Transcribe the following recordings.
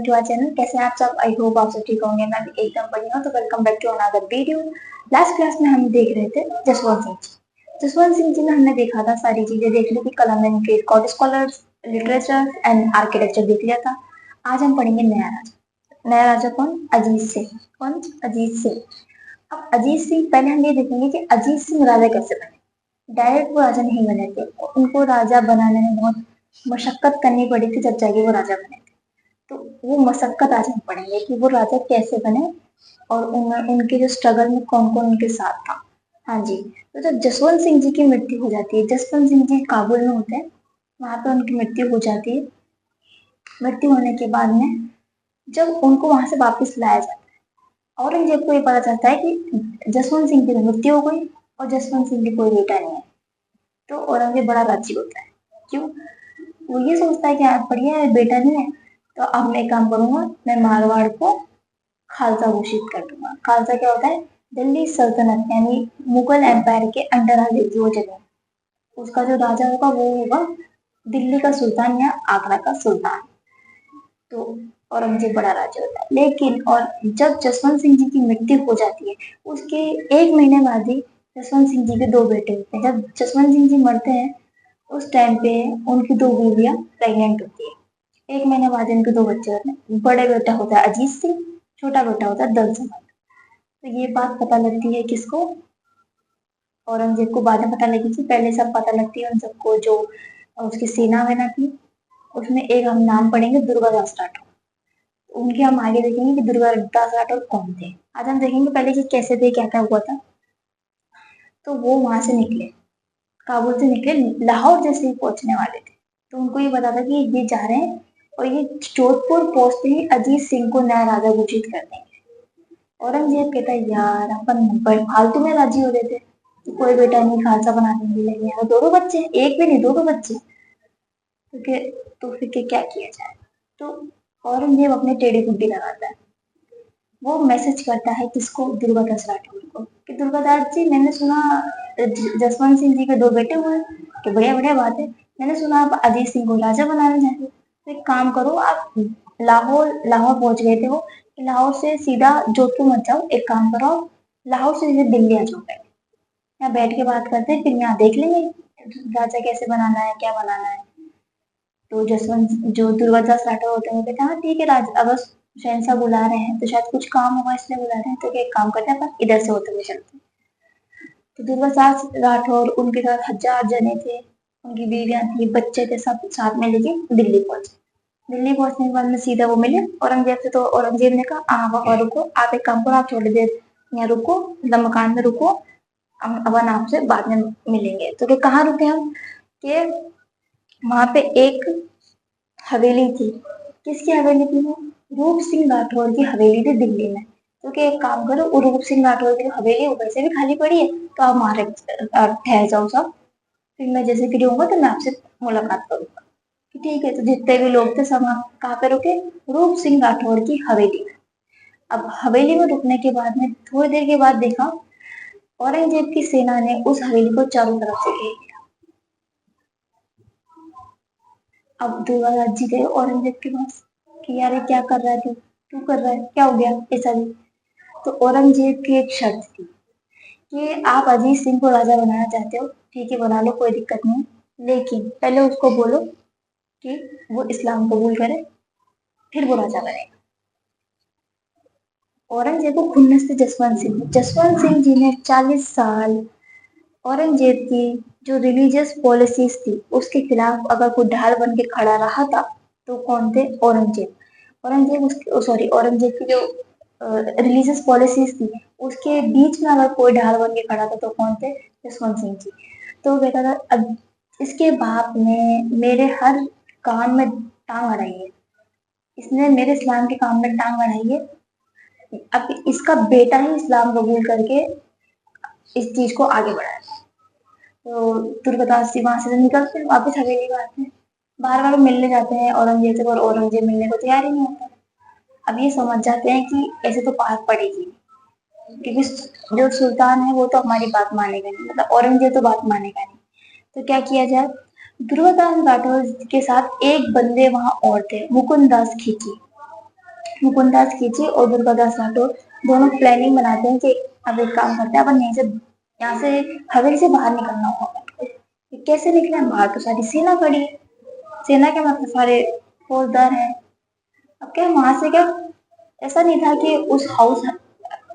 To our channel. कैसे हैं आप सब? आई होप आप सब ठीक होंगे। मैं भी एकदम बढ़िया हूँ। तो welcome back to another video. Last class में हम देख रहे थे जसवंत सिंह जी। जसवंत सिंह जी में हमने देखा था, सारी चीजें देख ली थी। कल हमने इनके college scholars, literature and architecture देख लिया था। आज हम पढ़ेंगे नया राजा। नया राजा कौन? अजीत सिंह। कौन? अजीत सिंह। अब अजीत सिंह, पहले हम ये देखेंगे कि अजीत सिंह राजा कैसे बने। डायरेक्ट वो राजा नहीं बने थे, उनको राजा बनाने में बहुत मशक्कत करनी पड़ी थी, जब जाके वो राजा बने। तो वो मशक्कत आज हम पढ़ेंगे कि वो राजा कैसे बने और उनके जो स्ट्रगल में कौन कौन उनके साथ था। हाँ जी। तो जब जसवंत सिंह जी की मृत्यु हो जाती है, जसवंत सिंह जी काबुल में होते हैं, वहां पे उनकी मृत्यु हो जाती है। मृत्यु होने के बाद में जब उनको वहां से वापस लाया जाता है, औरंगजेब को ये पता चलता है कि जसवंत सिंह की मृत्यु हो गई और जसवंत सिंह की कोई बेटा नहीं है। तो औरंगजेब बड़ा राजी होता है। क्यों? वो ये सोचता है कि यार बढ़िया है, बेटा नहीं है, तो अब मैं एक काम करूंगा, मैं मारवाड़ को खालसा घोषित कर दूंगा। खालसा क्या होता है? दिल्ली सल्तनत, यानी मुगल एम्पायर के अंडर आ जाएगी वो जगह। उसका जो राजा होगा वो होगा दिल्ली का सुल्तान या आगरा का सुल्तान। तो औरंगजेब बड़ा राजा होता है। लेकिन और जब जसवंत सिंह जी की मृत्यु हो जाती है, उसके एक महीने बाद ही जसवंत सिंह जी के दो बेटे होते हैं। जब जसवंत सिंह जी मरते हैं, उस टाइम पे उनकी दो बीवियां प्रेग्नेंट होती है। एक महीने बाद इनके दो बच्चे होते हैं। बड़े बेटा होता है अजीत सिंह, छोटा बेटा होता है दल सिंह। तो ये बात पता लगती है किसको? औरंगजेब को। बाद में पता लगी थी, पहले सब पता लगती है उन सबको जो उसकी सेना वेना थी। उसमें एक हम नाम पढ़ेंगे, दुर्गादास राठौर। उनके हम आगे देखेंगे कि दुर्गादास राठौर कौन थे। आज हम देखेंगे पहले कि कैसे थे, क्या क्या हुआ था। तो वो वहां से निकले, काबुल से निकले, लाहौर जैसे ही पहुंचने वाले थे। तो उनको ये पता था कि ये जा रहे हैं और ये जोधपुर पहुंचते ही अजीत सिंह को नया राजा घोषित कर देंगे। औरंगजेब कहता है यार अपन फालतू में राजी हो रहे थे, तो कोई बेटा नहीं, खालसा बना देंगे, लेकिन यहाँ दो दो बच्चे, एक भी नहीं दो दो बच्चे। तो फिर क्या किया जाए? तो औरंगजेब अपने टेढ़ी बुद्धि लगाता है। वो मैसेज करता है किसको? दुर्गादास राठौर को, कि दुर्गादास जी, मैंने सुना जसवंत सिंह जी के दो बेटे हुए, कि बढ़िया बढ़िया बात है। मैंने सुना आप अजीत सिंह को राजा बनाने जा रहे हो, तो एक काम करो, आप लाहौर लाहौर पहुंच गए थे वो, लाहौर से सीधा जोधपुर मत जाओ, एक काम करो, लाहौर से सीधे दिल्ली आ जाओ। यहाँ बैठ के बात करते हैं, फिर यहाँ देख लेंगे राजा कैसे बनाना है, क्या बनाना है। तो जसवंत जो दुर्गादास राठौर होते हैं वो कहते हैं हाँ ठीक है, राज अगर शहनशाह बुला रहे हैं तो शायद कुछ काम होगा इसलिए बुला रहे हैं, तो एक काम करते हैं अपन इधर से होते हुए चलते हैं। तो दुर्गादास राठौर, उनके साथ 1000 जने थे, उनकी बीवियां थी, बच्चे थे, सब साथ में लेके दिल्ली पहुंचे। दिल्ली पहुंचने के बाद में सीधा वो मिले औरंगजेब से। तो औरंगजेब ने कहा आप रुको, आप एक काम करो, आप थोड़ी देर यहाँ रुको, मतलब मकान में रुको, अपन आपसे बाद में मिलेंगे। तो कहाँ रुके हम? कि वहां पे एक हवेली थी। किसकी हवेली थी वो? रूप सिंह राठौर की हवेली थी दिल्ली में। तो कि एक काम करो, वो रूप सिंह राठौर की हवेली ऊपर से भी खाली पड़ी है, तो आप वहां ठहर जाओ सब, फिर मैं जैसे फ्री होऊंगा तो मैं आपसे मुलाकात करूंगा। कि ठीक है। तो जितने भी लोग थे सब कहाँ पे रुके? रूप सिंह राठौर की हवेली में। अब हवेली में रुकने के बाद में थोड़ी देर के बाद देखा, औरंगजेब की सेना ने उस हवेली को चारों तरफ से घेर लिया। अब दुर्गादास जी गए औरंगजेब के पास कि यार ये क्या कर रहा है तू, क्यों कर रहा है, क्या हो गया ऐसा भी? तो औरंगजेब की एक शर्त थी कि आप अजीत सिंह को राजा बनाना चाहते हो, ठीक है बना लो, कोई दिक्कत नहीं, लेकिन पहले उसको बोलो कि वो इस्लाम कबूल करे, फिर वो राजा बनेगा। औरंगजेब को खुन्नस थे जसवंत सिंह जी ने 40 साल औरंगजेब की जो रिलीजियस पॉलिसीज थी उसके खिलाफ अगर कोई ढाल बन के खड़ा रहा था, तो कौन थे? औरंगजेब। औरंगजेब उसके सॉरी औरंगजेब की जो रिलीजियस पॉलिसीज थी उसके बीच में अगर कोई ढाल बन के खड़ा था, तो कौन थे? जसवंत सिंह जी। तो वो कहता था अब इसके बाप ने मेरे हर काम में टांग अड़ाई है, इसने मेरे इस्लाम के काम में टांग अड़ाई है, अब इसका बेटा ही इस्लाम कबूल करके इस चीज को आगे बढ़ाए। तो तुर्कदास जी वहां से निकलते हैं, वापस हवेली में आते हैं। बार बार मिलने जाते हैं औरंगजेब से, और औरंगजेब मिलने को तैयार ही नहीं होता। अब ये समझ जाते हैं कि ऐसे तो पार पड़ेगी, क्योंकि जो सुल्तान है वो तो हमारी बात मानेगा नहीं, मतलब औरंगजेब तो बात मानेगा नहीं। तो क्या किया जाए? दुर्गादास राठौर के साथ एक बंदे वहां और थे, मुकुंद दास खींची। मुकुंदास खींची और दुर्गादास राठौर दोनों प्लानिंग बनाते हैं कि अब एक काम करते हैं, अपन यहीं से यहाँ से हवेली से बाहर निकलना होगा। कैसे निकले? बाहर तो सारी सेना खड़ी है। सेना के मतलब सारे फौजदार हैं। अब क्या वहां से क्या ऐसा नहीं था कि उस हाउस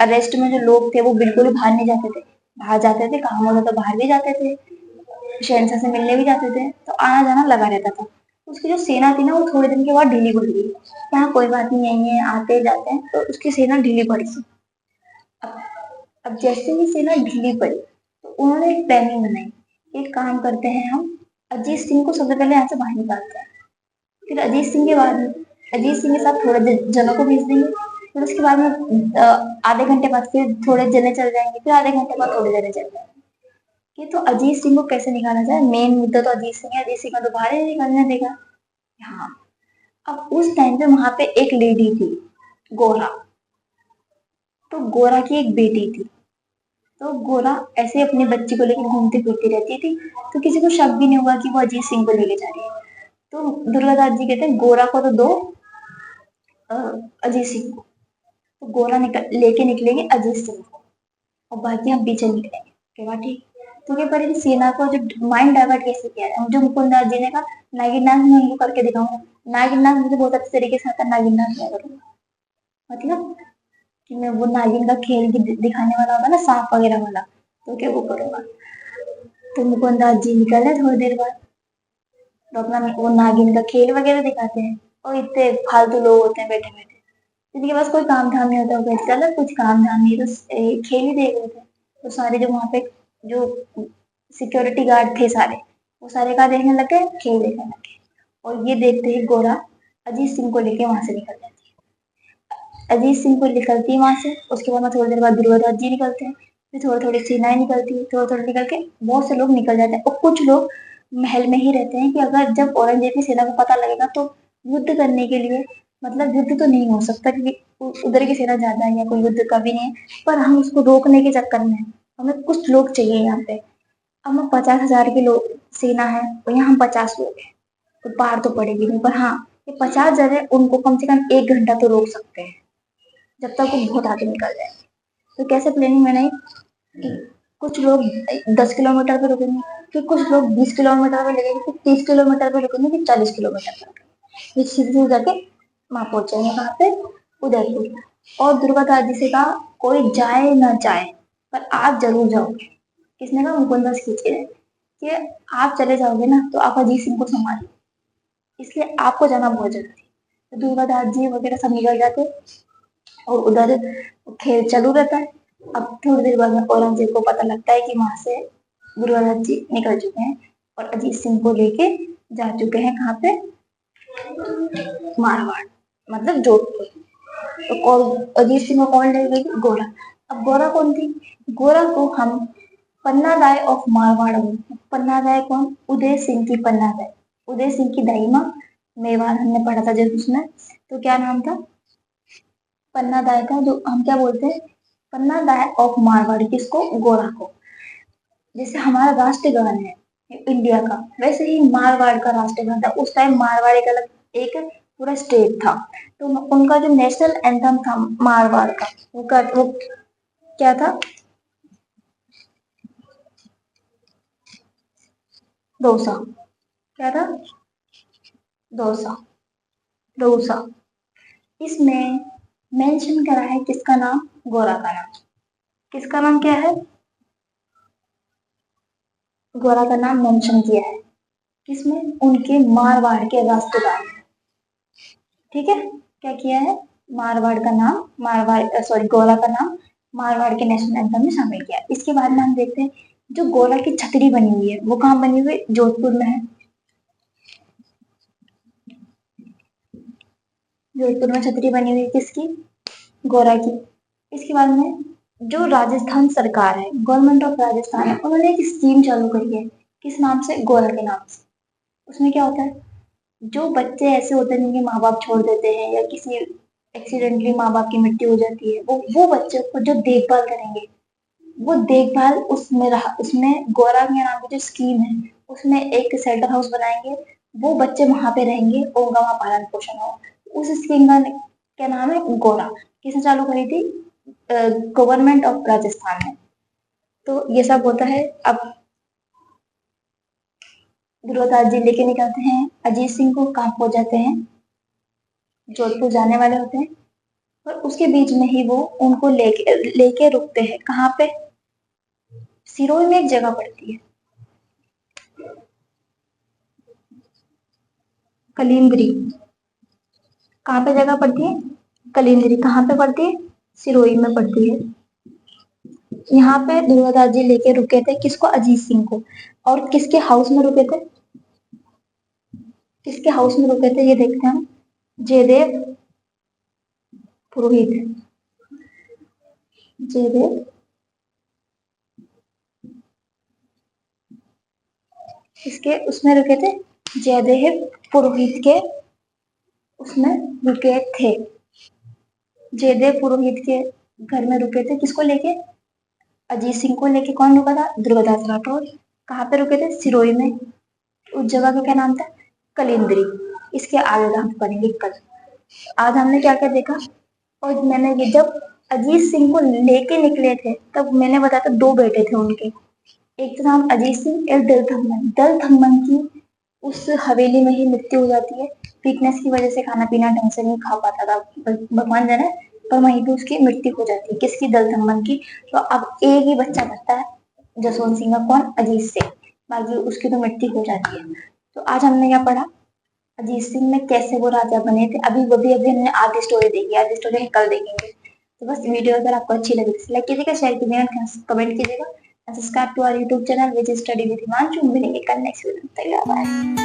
अरेस्ट में जो लोग थे वो बिल्कुल ही बाहर नहीं जाते थे। बाहर जाते थे, काम होता तो बाहर भी जाते थे, शहनशाह से मिलने भी जाते थे, तो आना जाना लगा रहता था। उसकी जो सेना थी ना वो थोड़े दिन के बाद ढीली पड़ गई। यहाँ कोई बात नहीं, यही है, आते जाते हैं, तो उसकी सेना ढीली पड़ी थी। अब अब जैसे ही सेना ढीली पड़ी तो उन्होंने एक प्लानिंग बनाई। एक काम करते हैं, हम अजीत सिंह को सबसे पहले यहाँ से बाहर निकालते हैं, फिर अजीत सिंह के बाद अजीत सिंह के साथ थोड़े जनों को भेज देंगे, फिर उसके बाद में आधे घंटे बाद फिर थोड़े जने चल जाएंगे, फिर आधे घंटे बाद थोड़े जने चल जाएंगे। कि तो अजीत सिंह को कैसे निकाला जाए, मेन मुद्दा तो अजीत सिंह है। अजीत सिंह का तो बाहर ही निकालने देगा। हाँ, अब उस टाइम पे वहां पे एक लेडी थी, गोरा। तो गोरा की एक बेटी थी। तो गोरा ऐसे अपने बच्ची को लेकर घूमती फिरती रहती थी, तो किसी को शक भी नहीं हुआ कि वो अजीत सिंह को लेके जा रही है। तो दुर्गादास जी कहते हैं गोरा को तो दो अजीत सिंह को। तो गोरा लेके निकलेंगे अजीत सिंह को और बाकी हम पीछे निकलेंगे। क्या ठीक? तो क्या पड़ी सेना को जो माइंड डाइवर्ट कैसे किया है, जो मुकुंदास जी ने कहा नागिन डांस मैं उनको करके दिखाऊंगा। नागिन डांस मुझे बहुत अच्छे तरीके से आता है, नागिन डांस मैं करूंगा। मतलब कि मैं वो नागिन का खेल भी दिखाने वाला होगा ना, सांप वगैरह वाला, तो क्या वो करूंगा। तो मुकुंदास जी निकले थोड़ी देर बाद, तो अपना वो नागिन का खेल वगैरह दिखाते हैं। और इतने फालतू लोग होते हैं बैठे बैठे, जिनके पास कोई काम धाम नहीं होता, वो कहते चलो कुछ काम धाम नहीं, तो खेल ही देख रहे थे। तो सारे जो वहां पे जो सिक्योरिटी गार्ड थे सारे, वो सारे का देखने लगे, खेल देखने लगे। और ये देखते ही गोरा अजीत सिंह को लेके वहां से निकल जाती है। अजीत सिंह को निकलती है वहां से, उसके बाद में थोड़ी देर बाद दुर्गादास जी निकलते हैं, फिर थोड़ी थोड़ी सेनाएं निकलती है, थोड़ी थोड़ी निकल के बहुत से लोग निकल जाते हैं। और कुछ लोग महल में ही रहते हैं कि अगर जब औरंगजेब की सेना को पता लगेगा तो युद्ध करने के लिए, मतलब युद्ध तो नहीं हो सकता क्योंकि उधर की सेना ज्यादा है या कोई युद्ध का भी नहीं है, पर हम उसको रोकने के चक्कर में हमें कुछ लोग चाहिए यहाँ पे। अब हम 50,000 की लोग सेना है और यहाँ हम 50 लोग हैं, तो पार तो पड़ेगी नहीं, पर हाँ ये 50 जन है उनको कम से कम 1 घंटा तो रोक सकते हैं, जब तक वो बहुत आगे निकल जाए। तो कैसे प्लानिंग बनाई कि कुछ लोग 10 किलोमीटर पे रुकेंगे, फिर कुछ लोग 20 किलोमीटर पे लगेंगे, फिर 30 किलोमीटर पे रुकेंगे, फिर 40 किलोमीटर पे, फिर सीधे जाके वहां पहुंचेंगे। कहाँ पे? उदयपुर। और दुर्गादास जी से कहा कोई जाए ना जाए पर आप जरूर जाओगे। किसने कहा? मुकुंदास खींचे रहे कि आप चले जाओगे ना तो आप अजीत सिंह को संभालो, इसलिए आपको जाना बहुत जरूरी है। तो दुर्गादास जी वगैरह सब निकल जाते और उधर खेल चालू रहता है। अब थोड़ी देर बाद में औरंगजेब को पता लगता है कि वहां से दुर्गादास जी निकल चुके हैं और अजीत सिंह को लेके जा चुके हैं। कहाँ पे? मारवाड़, मतलब जोधपुर। तो कौन अजीत सिंह को कौन ले गई? गोरा। अब गोरा कौन थी? गोरा को हम पन्ना राय ऑफ मारवाड़ बोलते हैं। पन्ना राय कौन? उदय सिंह की पन्ना राय, उदय सिंह की दाई माँ। मेवाड़ हमने पढ़ा था जब उसमें, तो क्या नाम था? पन्ना दाय का, जो हम क्या बोलते हैं, पन्ना दाय ऑफ मारवाड़। किसको? गोरा को। जैसे हमारा राष्ट्रगान है इंडिया का, वैसे ही मारवाड़ का राष्ट्रगान था। उस टाइम मारवाड़ एक अलग एक पूरा स्टेट था, तो उनका जो नेशनल एंथम था मारवाड़ का, वो क्या था? डोसा। क्या था? डोसा। डोसा। इसमें मेंशन करा है किसका नाम? गोरा का नाम। किसका नाम क्या है? गोरा का नाम मेंशन किया है। किसमें? उनके मारवाड़ के राष्ट्रगान। ठीक है, क्या किया है? मारवाड़ का नाम, मारवाड़ सॉरी गोरा का नाम मारवाड़ के नेशनल एंथम में शामिल किया। इसके बाद में हम देखते हैं जो गोरा की छतरी बनी हुई है वो कहाँ बनी हुई है? जोधपुर में है। जोधपुर में छतरी बनी हुई है किसकी? गोरा की। इसके बाद में जो राजस्थान सरकार है, गवर्नमेंट ऑफ राजस्थान है, उन्होंने एक स्कीम चालू करी है। किस नाम से? गोरा के नाम से। उसमें क्या होता है, जो बच्चे ऐसे होते हैं जिनके माँ बाप छोड़ देते हैं या किसी एक्सीडेंटली माँ बाप की मृत्यु हो जाती है, वो बच्चे को जो देखभाल करेंगे, वो देखभाल उसमें रहा, उसमें गोरा के नाम की जो स्कीम है उसमें एक शेल्टर हाउस बनाएंगे। वो बच्चे वहां पे रहेंगे और उनका वहां पालन पोषण हो। उस स्कीम का क्या नाम है, गोरा। किसने चालू करी थी, गवर्नमेंट ऑफ राजस्थान ने। तो ये सब होता है। अब ध्रुवताज जी लेके निकलते हैं अजीत सिंह को, कहाँ पहुंच जाते हैं, जोधपुर जाने वाले होते हैं। और उसके बीच में ही वो उनको लेके लेके रुकते हैं, कहाँ पे, सिरोही में एक जगह पड़ती है, कलिंद्री। कहाँ पे जगह पड़ती है, कलिंद्री। कहाँ पे पड़ती है, सिरोही में पड़ती है। यहाँ पे ध्रुवदास जी लेके रुके थे किसको, अजीत सिंह को। और किसके हाउस में रुके थे, किसके हाउस में रुके थे, ये देखते हैं हम। जयदेव पुरोहित, जयदेव इसके उसमें रुके थे, जयदेव पुरोहित के उसमें रुके थे। जयदेव पुरोहित के घर में रुके थे, किसको लेके, अजीत सिंह को लेके। कौन रुका था, ध्रुवदास राठौर। कहाँ पे रुके थे, सिरोही में। उस जगह का क्या नाम था, कलिंद्री। इसके आगे हम पढ़ेंगे कल। आज हमने क्या क्या देखा, और मैंने ये जब अजीत सिंह को लेके निकले थे तब मैंने बताया था दो बेटे थे उनके, एक तो नाम अजीत सिंह, एक दल थमन। दल थमन की उस हवेली में ही मृत्यु हो जाती है, वीकनेस की वजह से खाना पीना ढंग से नहीं खा पाता था भगवान जाने, पर वहीं पे उसकी मृत्यु हो जाती है, किसकी, दल थमन की। तो अब एक ही बच्चा बचता है जसवंत सिंह का, कौन, अजीत सिंह। बाकी उसकी तो मृत्यु हो जाती है। तो आज हमने क्या पढ़ा, अजीत सिंह में कैसे वो राजा बने थे। अभी हमने आधी स्टोरी देखी, आधी स्टोरी हम कल देखेंगे। तो बस वीडियो अगर आपको अच्छी लगी तो लाइक कीजिएगा, शेयर कीजिएगा, कमेंट कीजिएगा, subscribe to our YouTube channel which study with Himanshu. मिलेंगे कल नेक्स्ट वीडियो में। बाय।